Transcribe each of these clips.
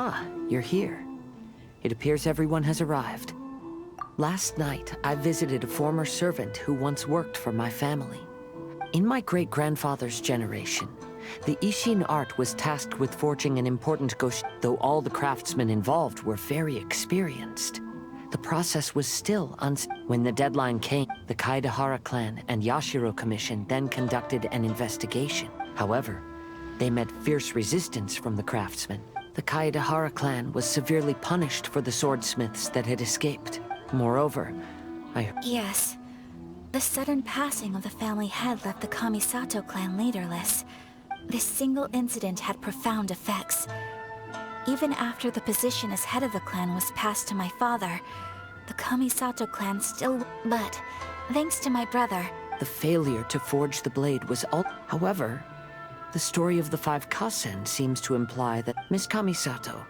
Ah, you're here. It appears everyone has arrived. Last night, I visited a former servant who once worked for my family. In my great-grandfather's generation, the Ishin art was tasked with forging an important Goshin, though all the craftsmen involved were very experienced. The process was still when the deadline came, the Kaedehara clan and Yashiro Commission then conducted an investigation. However, they met fierce resistance from the craftsmen. The Kaedehara clan was severely punished for the swordsmiths that had escaped. Moreover, Yes. The sudden passing of the family head left the Kamisato clan leaderless. This single incident had profound effects. Even after the position as head of the clan was passed to my father, the Kamisato clan still... But, thanks to my brother... The failure to forge the blade was all... However, the story of the 5 Kasen seems to imply that... Miss Kamisato,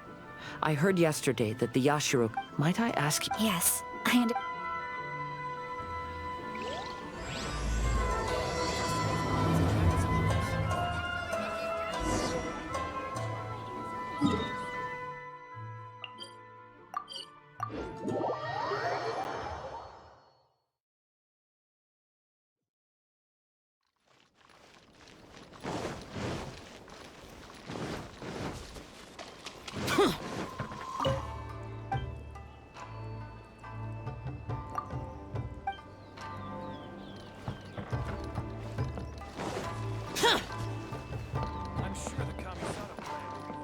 I heard yesterday that the Yashiro... Might I ask you... Yes, I'm sure the Kamisato clan will be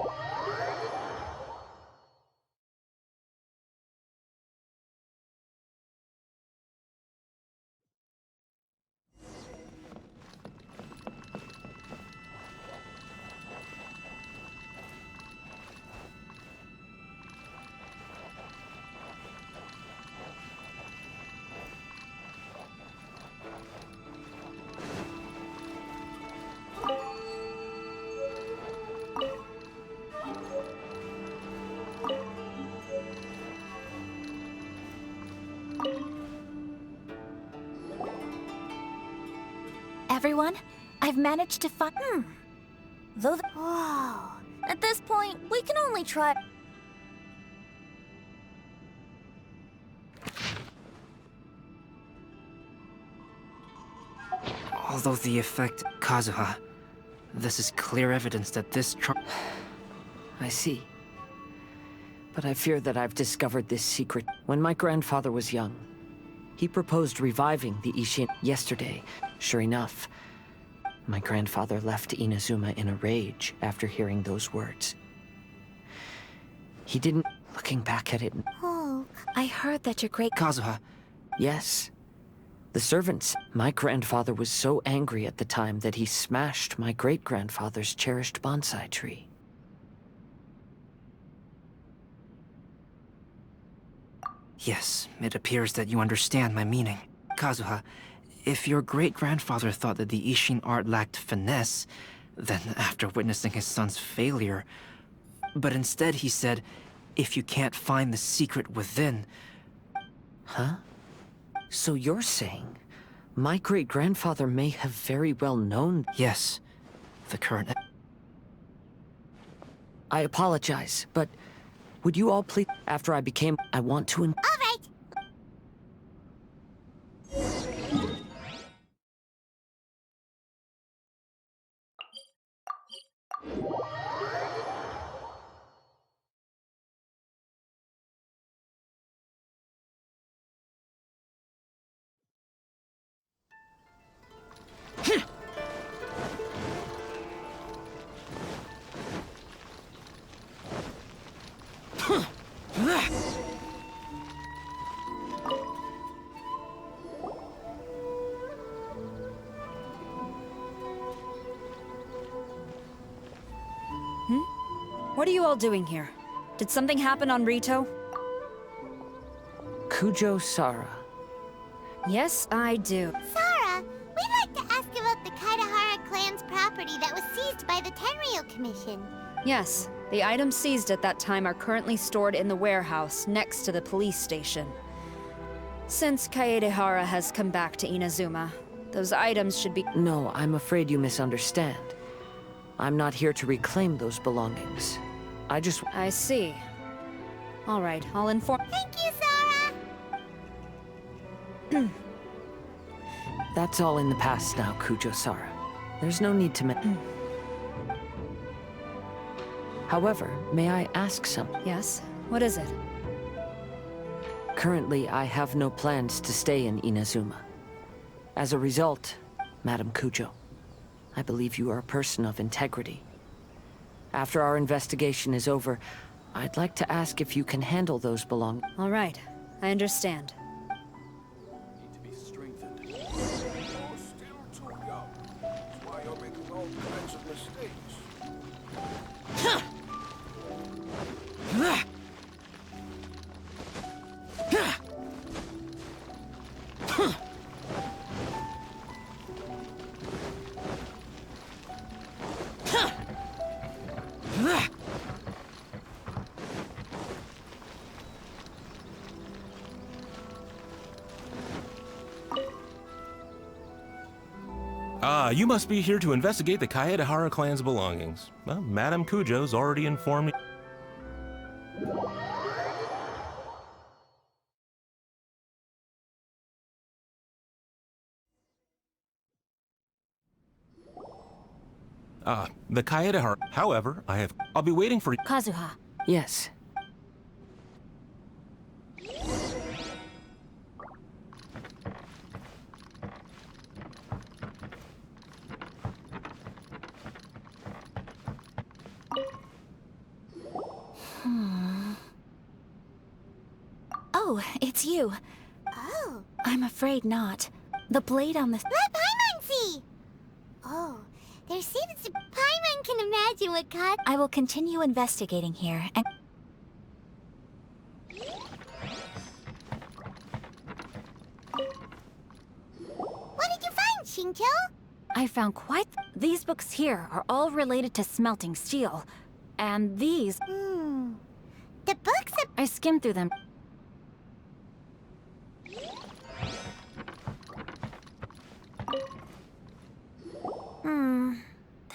fine. Everyone, I've managed to find... Though the... Whoa. At this point, we can only try... Although the effect... Kazuha, this is clear evidence that this I see. But I fear that I've discovered this secret. When my grandfather was young, he proposed reviving the Ishin yesterday. Sure enough, my grandfather left Inazuma in a rage after hearing those words. He didn't... Looking back at it... Oh, I heard that your great... Kazuha. Yes. The servants... My grandfather was so angry at the time that he smashed my great-grandfather's cherished bonsai tree. Yes, it appears that you understand my meaning. Kazuha, if your great-grandfather thought that the Ishin art lacked finesse, then after witnessing his son's failure... But instead he said, if you can't find the secret within... Huh? So you're saying, my great-grandfather may have very well known... Yes, the current... I apologize, but would you all please... After I became... I want to... All right. What are you all doing here? Did something happen on Rito? Kujo Sara. Yes, I do. Sara, we'd like to ask about the Kaedehara clan's property that was seized by the Tenryou Commission. Yes, the items seized at that time are currently stored in the warehouse next to the police station. Since Kaedehara has come back to Inazuma, those items should be... No, I'm afraid you misunderstand. I'm not here to reclaim those belongings. I see. All right, I'll inform. Thank you, Sora! That's all in the past now, Kujo-Sara. There's no need to However, may I ask something? Yes? What is it? Currently, I have no plans to stay in Inazuma. As a result, Madam Kujo, I believe you are a person of integrity. After our investigation is over, I'd like to ask if you can handle those belongings. All right, I understand. Need to be strengthened. You're still too young. That's why you're making all kinds of mistakes. Ah, you must be here to investigate the Kaedehara clan's belongings. Well, Madame Kujo's already informed me. Ah, the Kaedehara. However, I'll be waiting for... Kazuha, Yes. Oh, it's you. Oh, I'm afraid not. The blade on the... let Paimon see! Oh, there seems to... Paimon can imagine what caused... I will continue investigating here, and... What did you find, Shincho? I found quite... These books here are all related to smelting steel. And these... The books are... I skimmed through them.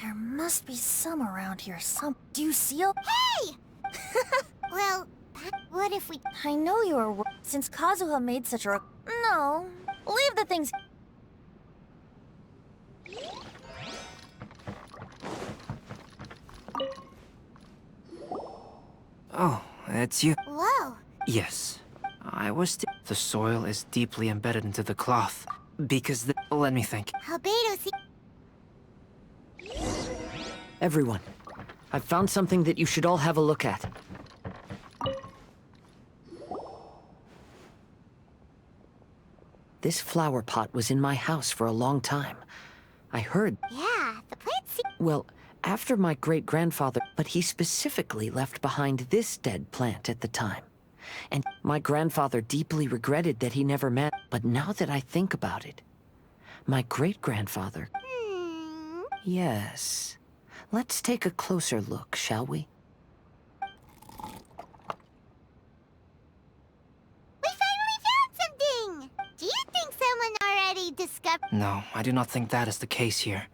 There must be some around here. Do you see a... Hey! Well, what if we... I know you are... Since Kazuha made such a... No. Leave the things... Oh, it's you. Whoa. Yes. I was... The soil is deeply embedded into the cloth. Because the... Let me think. Albedo see... Everyone, I've found something that you should all have a look at. This flower pot was in my house for a long time. I heard... Yeah, the plants see... Well, after my great-grandfather... But he specifically left behind this dead plant at the time. And my grandfather deeply regretted that he never met... But now that I think about it, my great-grandfather... Yes. Let's take a closer look, shall we? We finally found something! Do you think someone already discovered... No, I do not think that is the case here.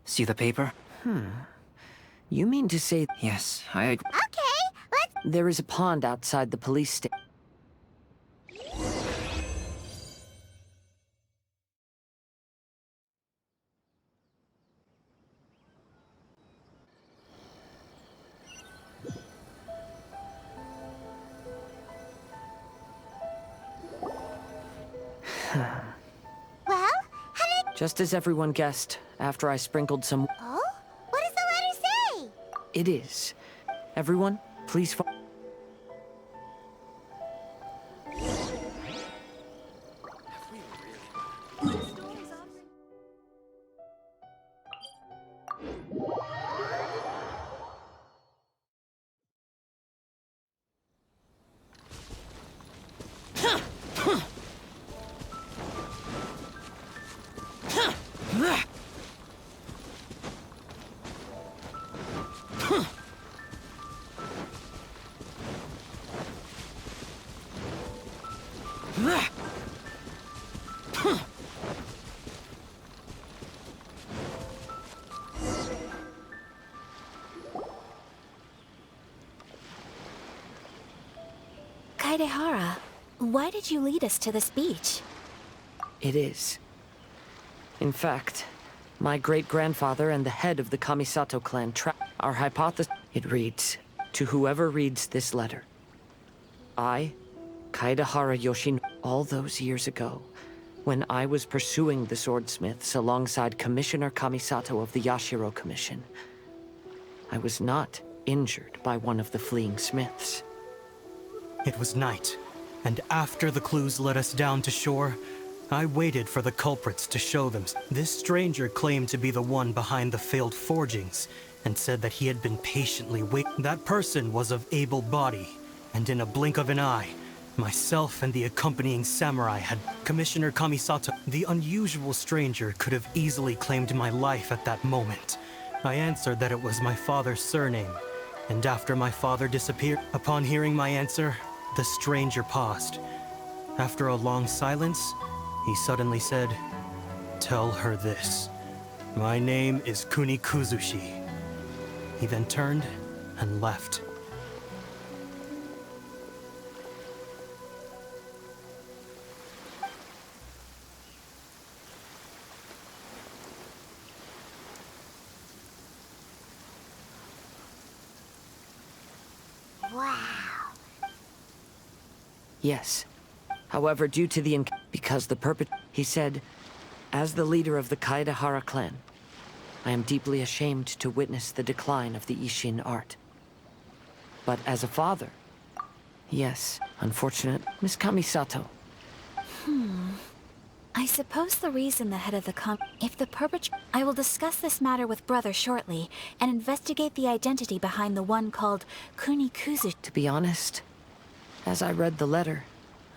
See the paper? You mean to say Yes, I agree. Okay, let's... there is a pond outside the police station? Well, how did... Just as everyone guessed, after I sprinkled some... Oh? What does the letter say? It is. Everyone, please follow. Kaedehara, why did you lead us to this beach? It is. In fact, my great-grandfather and the head of the Kamisato clan our hypothesis. It reads, to whoever reads this letter. I, Kaedehara Yoshin, all those years ago, when I was pursuing the swordsmiths alongside Commissioner Kamisato of the Yashiro Commission, I was not injured by one of the fleeing smiths. It was night, and after the clues led us down to shore, I waited for the culprits to show them. This stranger claimed to be the one behind the failed forgings, and said that he had been patiently waiting. That person was of able body, and in a blink of an eye, myself and the accompanying samurai had Commissioner Kamisato. The unusual stranger could have easily claimed my life at that moment. I answered that it was my father's surname, and after my father disappeared, upon hearing my answer, the stranger paused. After a long silence, he suddenly said, "Tell her this. My name is Kunikuzushi." He then turned and left. Wow. Yes. However, due to the because the he said, as the leader of the Kaedehara clan, I am deeply ashamed to witness the decline of the Ishin art. But as a father, yes, unfortunate, Miss Kamisato. I suppose the reason the head of the if the perpetrator... I will discuss this matter with Brother shortly, and investigate the identity behind the one called Kunikuzu. To be honest, as I read the letter,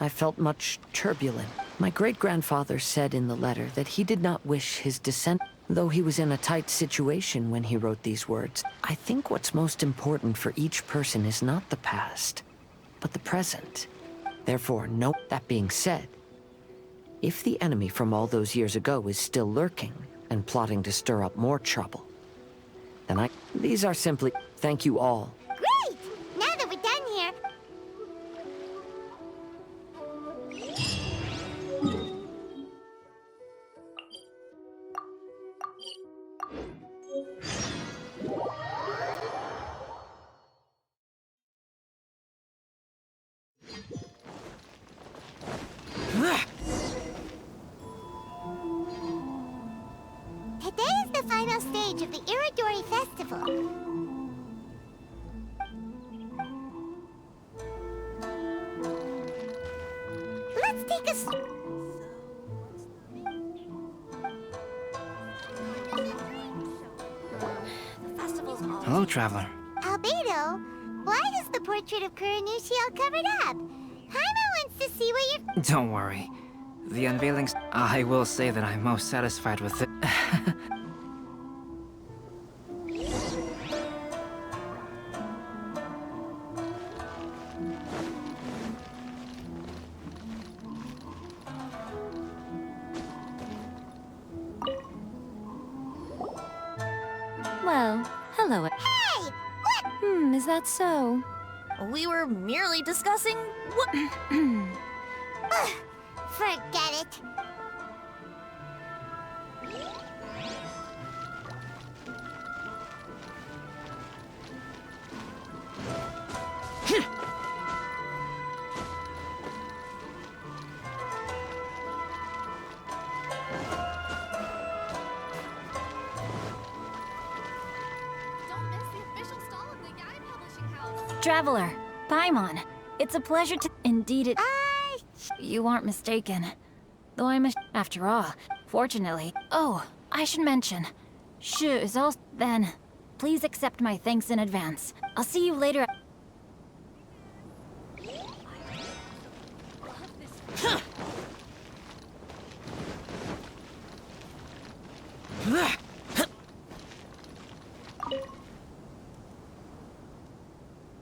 I felt much turbulent. My great-grandfather said in the letter that he did not wish his descent, though he was in a tight situation when he wrote these words. I think what's most important for each person is not the past, but the present. Therefore, no. That being said, if the enemy from all those years ago is still lurking and plotting to stir up more trouble, then these are simply... Thank you all. Great! Now that we're done here, today is the final stage of the Iridori Festival. Let's take a Hello, traveler. Albedo, why is the portrait of Kuranushi all covered up? Paimon wants to see what you're... Don't worry. The unveilings... I will say that I'm most satisfied with it. Well, hello. Hey! What? Is that so? We were merely discussing what... Ugh, forget it. Traveler, Paimon, it's a pleasure to... Indeed it... You aren't mistaken. Though I'm a... After all, fortunately... Oh, I should mention... Hues is also... Then, please accept my thanks in advance. I'll see you later...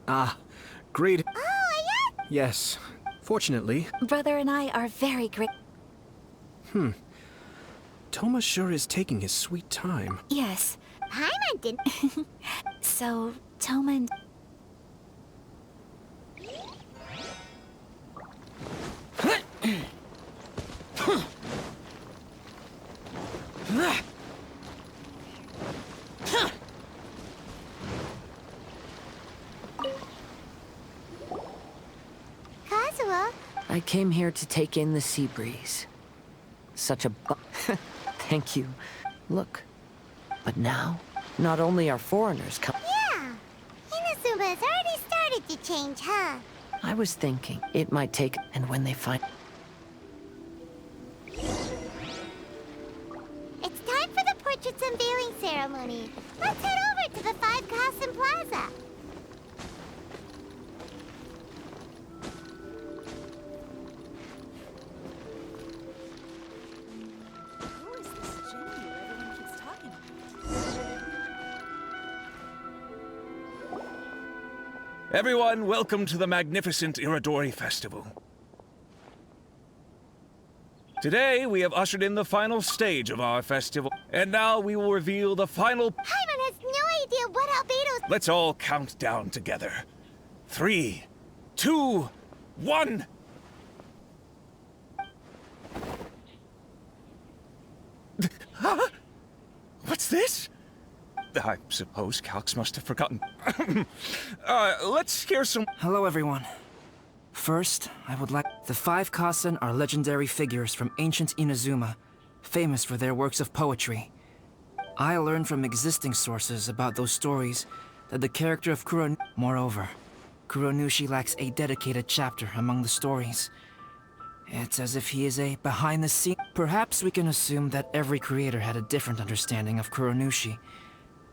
Ah, great. Oh, yeah? Yes. Fortunately, Brother and I are very great... Toma sure is taking his sweet time. Yes. Paimon didn't... So, Toma and... I came here to take in the sea breeze. Such a Thank you. Look. But now, not only are foreigners come. Yeah. Inazuma's already started to change, huh? I was thinking it might take, and when they find. It's time for the portrait's unveiling ceremony. Let's head over to the Five Castle Plaza. Who is this Jinyu everyone keeps talking about? Everyone, welcome to the magnificent Iridori Festival. Today, we have ushered in the final stage of our festival, and now we will reveal the final... Paimon has no idea what Albedo's... Let's all count down together. 3, 2, 1... Huh? What's this? I suppose Calx must have forgotten. Let's hear some... Hello, everyone. First, I would like... The Five Kasen are legendary figures from ancient Inazuma, famous for their works of poetry. I learned from existing sources about those stories that the character of Moreover, Kuronushi lacks a dedicated chapter among the stories. It's as if he is a behind-the-scenes... Perhaps we can assume that every creator had a different understanding of Kuronushi.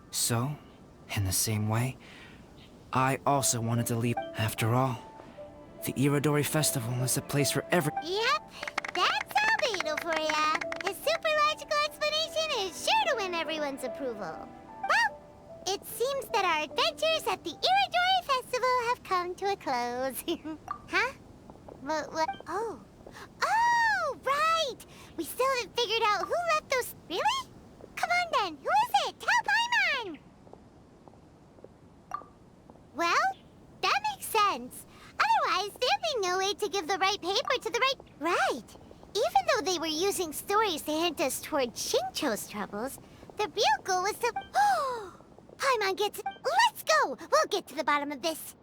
So, in the same way, I also wanted to leave. After all, the Iridori Festival is a place for every... Yep, that's Albedo for ya. His super logical explanation is sure to win everyone's approval. Well, it seems that our adventures at the Iridori Festival have come to a close. Huh? What? Oh. Oh, right! We still haven't figured out who left those... Really? Come on then, who is it? Tell Paimon! Well, that makes sense. Otherwise, there'd be no way to give the right paper to the right... Right. Even though they were using stories to hint us toward Shincho's troubles, the real goal was to... Oh! Paimon gets it. Let's go! We'll get to the bottom of this.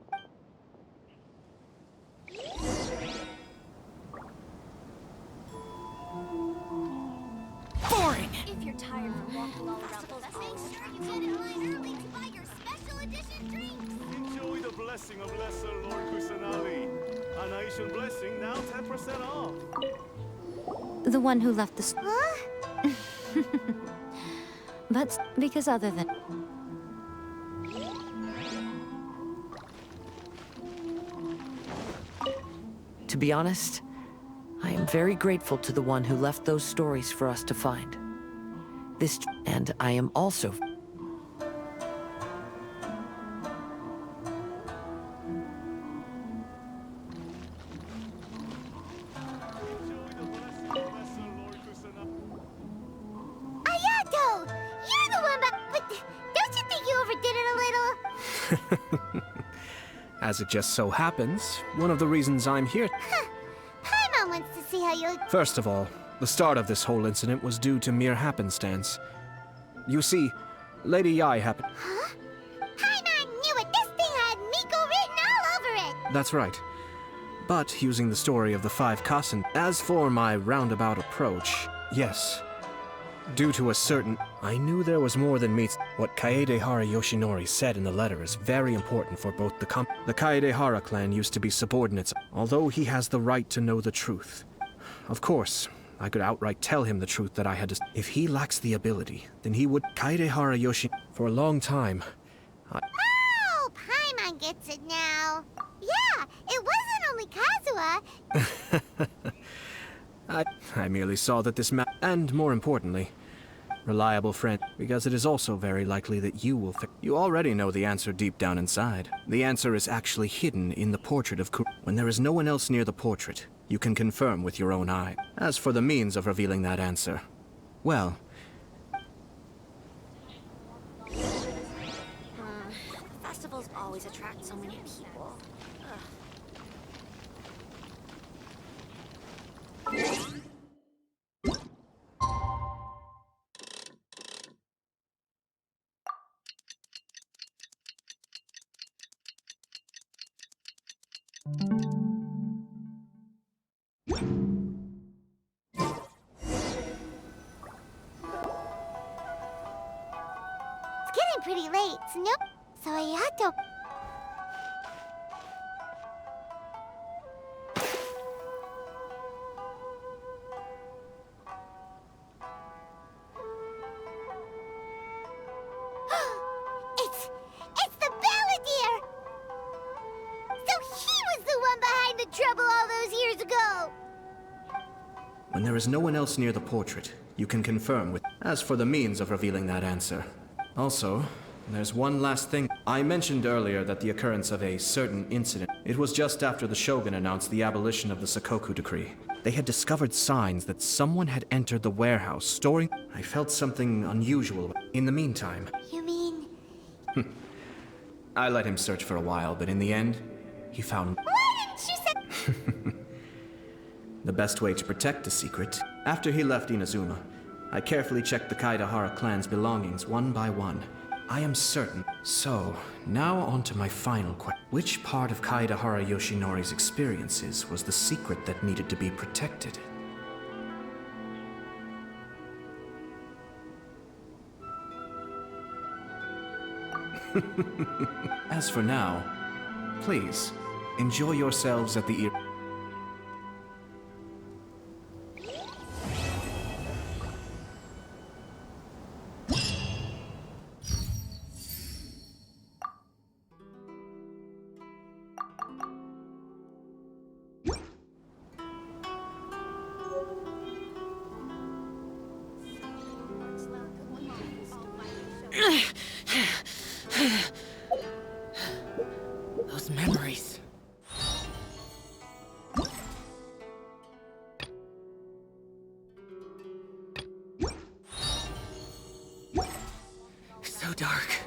Boring! If you're tired from walking all around the festival, Make sure you get in line early to buy your special edition drinks. Enjoy the blessing of Lesser Lord Kusanagi. An Aishan blessing now 10% off. the one who left the... Huh? But because other than... To be honest, I am very grateful to the one who left those stories for us to find. And I am also... Ayato! You're the one but don't you think you overdid it a little? As it just so happens, one of the reasons I'm here... Paimon wants to see how you... First of all, the start of this whole incident was due to mere happenstance. You see, Lady Yai happened... Huh? Paimon knew it! This thing had Miko written all over it! That's right. But using the story of the Five Kasen... As for my roundabout approach, yes. Due to a certain... I knew there was more than meets... What Kaedehara Yoshinori said in the letter is very important for both the Kaedehara clan used to be subordinates, although he has the right to know the truth. Of course, I could outright tell him the truth that I had to... If he lacks the ability, then he would... Kaedehara Yoshi... For a long time, Oh, Paimon gets it now. Yeah, it wasn't only Kazuha. I merely saw that this and more importantly, reliable friend, because it is also very likely that you will You already know the answer deep down inside. The answer is actually hidden in the portrait of When there is no one else near the portrait, you can confirm with your own eye. As for the means of revealing that answer, well... Festivals always attract so many people. It's no Soyato. It's the Balladeer! So he was the one behind the trouble all those years ago! When there is no one else near the portrait, you can confirm with... As for the means of revealing that answer. Also, there's one last thing. I mentioned earlier that the occurrence of a certain incident. It was just after the Shogun announced the abolition of the Sakoku decree. They had discovered signs that someone had entered the warehouse, storing... I felt something unusual. In the meantime... You mean... I let him search for a while, but in the end, he found... Why didn't you say... The best way to protect a secret. After he left Inazuma, I carefully checked the Kaedahara clan's belongings one by one. I am certain. So, now on to my final question. Which part of Kaedahara Yoshinori's experiences was the secret that needed to be protected? As for now, please, enjoy yourselves at the... Those memories. So dark.